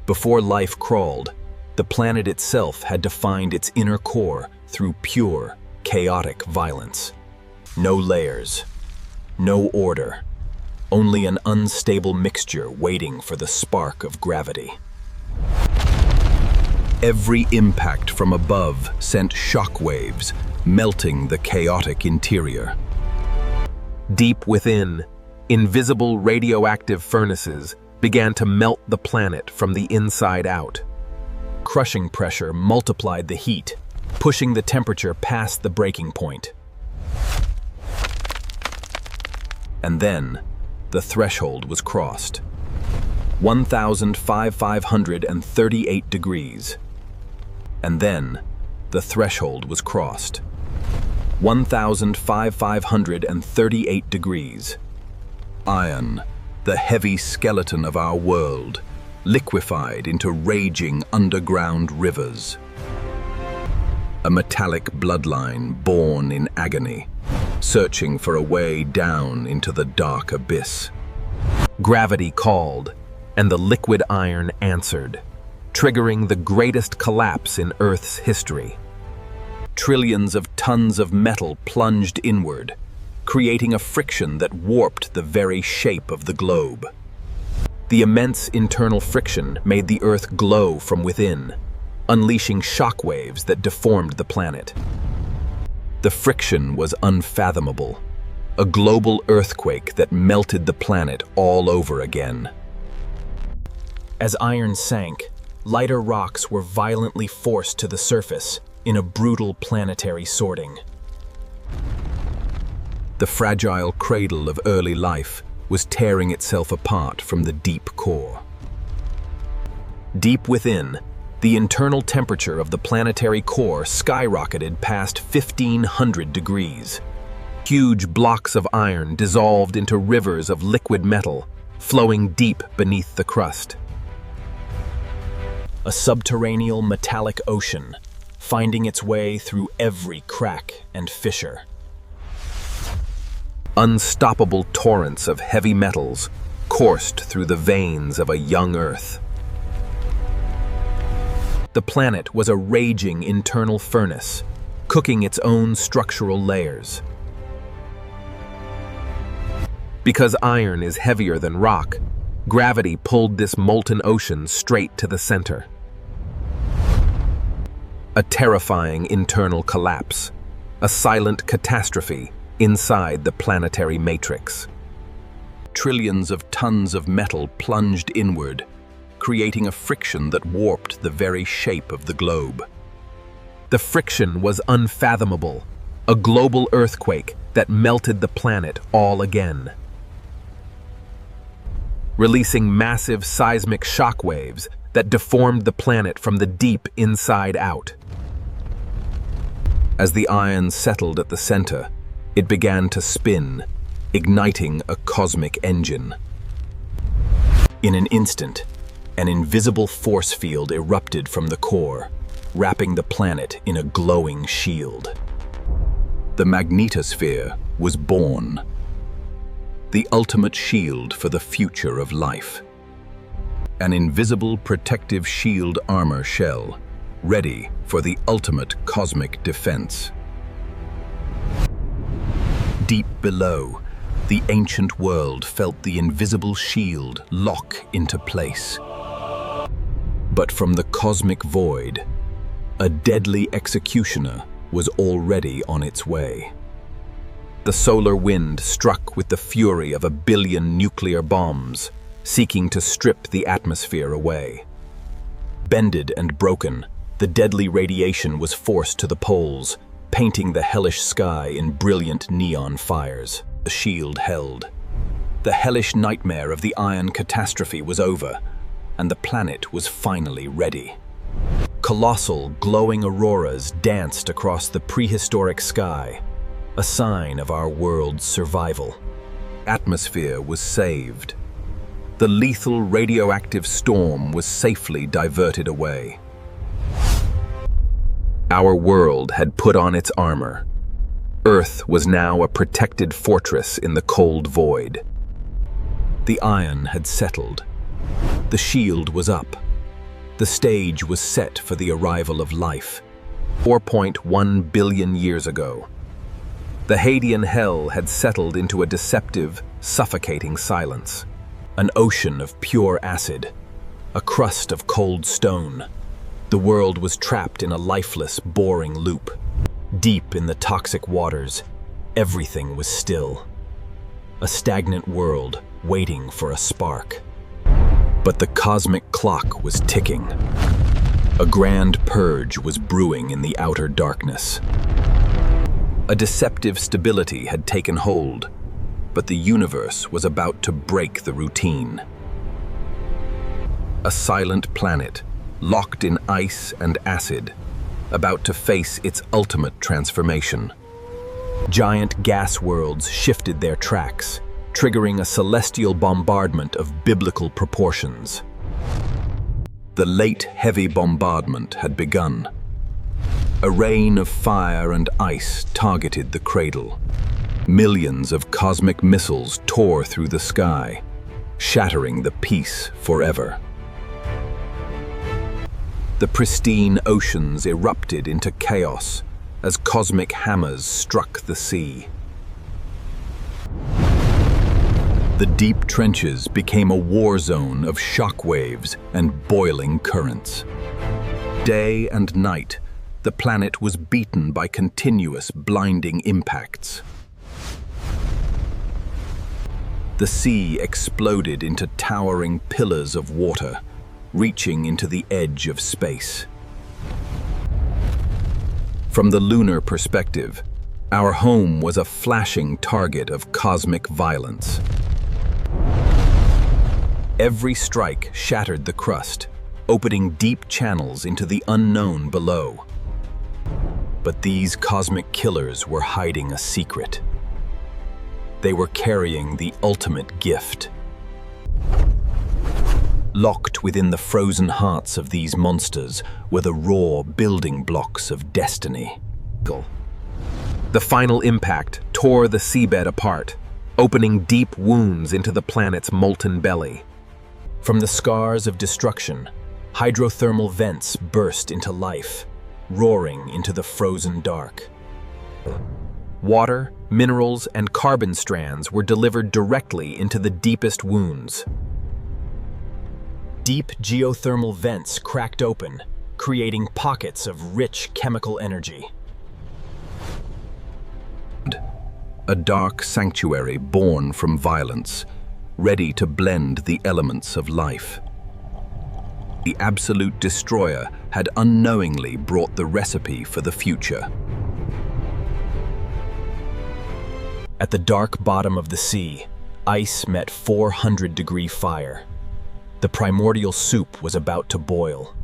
Before life crawled, the planet itself had defined its inner core through pure, chaotic violence. No layers, no order, only an unstable mixture waiting for the spark of gravity. Every impact from above sent shockwaves, melting the chaotic interior. Deep within, invisible radioactive furnaces began to melt the planet from the inside out. Crushing pressure multiplied the heat, pushing the temperature past the breaking point. And then, the threshold was crossed. 1,538 degrees. And then, the threshold was crossed. 1,538 degrees. Iron, the heavy skeleton of our world, liquefied into raging underground rivers. A metallic bloodline born in agony, searching for a way down into the dark abyss. Gravity called, and the liquid iron answered, triggering the greatest collapse in Earth's history. Trillions of tons of metal plunged inward, creating a friction that warped the very shape of the globe. The immense internal friction made the Earth glow from within, unleashing shockwaves that deformed the planet. The friction was unfathomable, a global earthquake that melted the planet all over again. As iron sank, lighter rocks were violently forced to the surface in a brutal planetary sorting. The fragile cradle of early life was tearing itself apart from the deep core. Deep within, the internal temperature of the planetary core skyrocketed past 1,500 degrees. Huge blocks of iron dissolved into rivers of liquid metal, flowing deep beneath the crust. A subterranean metallic ocean, finding its way through every crack and fissure. Unstoppable torrents of heavy metals coursed through the veins of a young Earth. The planet was a raging internal furnace, cooking its own structural layers. Because iron is heavier than rock, gravity pulled this molten ocean straight to the center. A terrifying internal collapse, a silent catastrophe inside the planetary matrix. Trillions of tons of metal plunged inward, creating a friction that warped the very shape of the globe. The friction was unfathomable, a global earthquake that melted the planet all again. Releasing massive seismic shockwaves that deformed the planet from the deep inside out. As the iron settled at the center, it began to spin, igniting a cosmic engine. In an instant, an invisible force field erupted from the core, wrapping the planet in a glowing shield. The magnetosphere was born, the ultimate shield for the future of life. An invisible protective shield armor shell, ready for the ultimate cosmic defense. Deep below, the ancient world felt the invisible shield lock into place. But from the cosmic void, a deadly executioner was already on its way. The solar wind struck with the fury of 1 billion nuclear bombs, seeking to strip the atmosphere away. Bended and broken, the deadly radiation was forced to the poles, painting the hellish sky in brilliant neon fires. The shield held. The hellish nightmare of the Iron Catastrophe was over, and the planet was finally ready. Colossal, glowing auroras danced across the prehistoric sky, a sign of our world's survival. Atmosphere was saved. The lethal radioactive storm was safely diverted away. Our world had put on its armor. Earth was now a protected fortress in the cold void. The iron had settled. The shield was up, The stage was set for the arrival of life, 4.1 billion years ago. The Hadean hell had settled into a deceptive, suffocating silence. An ocean of pure acid, a crust of cold stone. The world was trapped in a lifeless, boring loop. Deep in the toxic waters, everything was still. A stagnant world waiting for a spark. But the cosmic clock was ticking. A grand purge was brewing in the outer darkness. A deceptive stability had taken hold, but the universe was about to break the routine. A silent planet, locked in ice and acid, about to face its ultimate transformation. Giant gas worlds shifted their tracks, triggering a celestial bombardment of biblical proportions. The late heavy bombardment had begun. A rain of fire and ice targeted the cradle. Millions of cosmic missiles tore through the sky, shattering the peace forever. The pristine oceans erupted into chaos as cosmic hammers struck the sea. The deep trenches became a war zone of shockwaves and boiling currents. Day and night, the planet was beaten by continuous blinding impacts. The sea exploded into towering pillars of water, reaching into the edge of space. From the lunar perspective, our home was a flashing target of cosmic violence. Every strike shattered the crust, opening deep channels into the unknown below. But these cosmic killers were hiding a secret. They were carrying the ultimate gift. Locked within the frozen hearts of these monsters were the raw building blocks of destiny. The final impact tore the seabed apart, opening deep wounds into the planet's molten belly. From the scars of destruction, hydrothermal vents burst into life, roaring into the frozen dark. Water, minerals, and carbon strands were delivered directly into the deepest wounds. Deep geothermal vents cracked open, creating pockets of rich chemical energy. A dark sanctuary born from violence, ready to blend the elements of life. The absolute destroyer had unknowingly brought the recipe for the future. At the dark bottom of the sea, ice met 400-degree fire. The primordial soup was about to boil.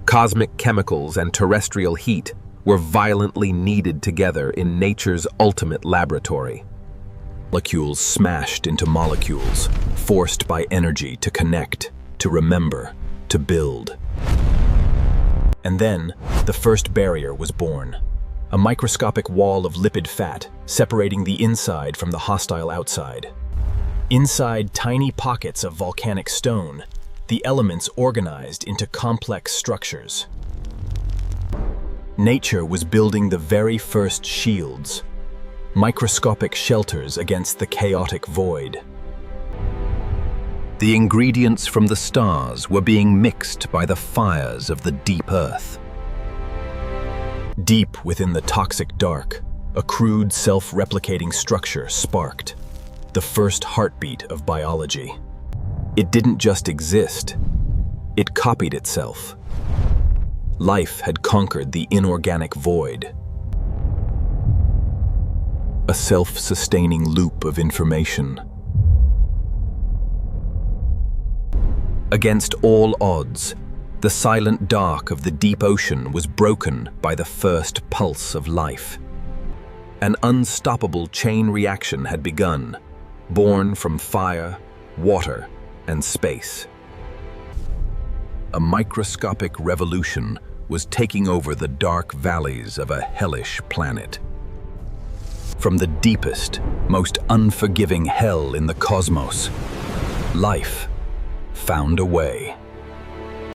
Cosmic chemicals and terrestrial heat were violently kneaded together in nature's ultimate laboratory. Molecules smashed into molecules, forced by energy to connect, to remember, to build. And then, the first barrier was born. A microscopic wall of lipid fat, separating the inside from the hostile outside. Inside tiny pockets of volcanic stone, the elements organized into complex structures. Nature was building the very first shields, microscopic shelters against the chaotic void. The ingredients from the stars were being mixed by the fires of the deep earth. Deep within the toxic dark, a crude self-replicating structure sparked, the first heartbeat of biology. It didn't just exist, it copied itself. Life had conquered the inorganic void. A self-sustaining loop of information. Against all odds, the silent dark of the deep ocean was broken by the first pulse of life. An unstoppable chain reaction had begun, born from fire, water, and space. A microscopic revolution was taking over the dark valleys of a hellish planet. From the deepest, most unforgiving hell in the cosmos, life found a way.